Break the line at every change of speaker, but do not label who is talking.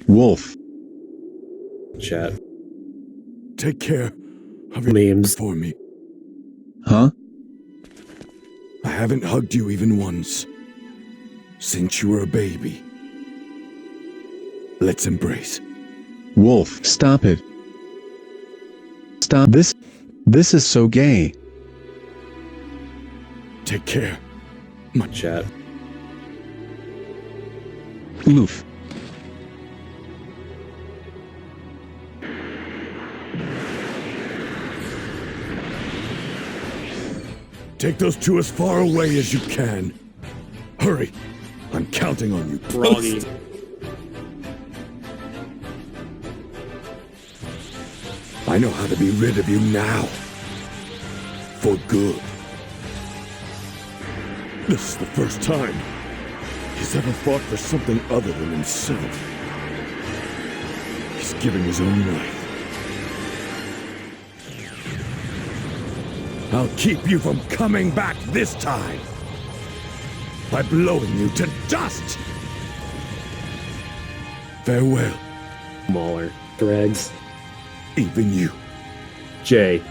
Wolf.
Chat.
Take care of your
Memes.
for me.
Huh?
I haven't hugged you even once since you were a baby. Let's embrace.
Wolf, stop it. Stop this. This is so gay.
Take care. My
Chat.
Oof.
Take those two as far away as you can. Hurry. I'm counting on you.
Froggy.
I know how to be rid of you now. For good. This is the first time he's ever fought for something other than himself. He's giving his own life. I'll keep you from coming back this time. By blowing you to dust. Farewell,
Mauler. Threads.
even you.
Jay.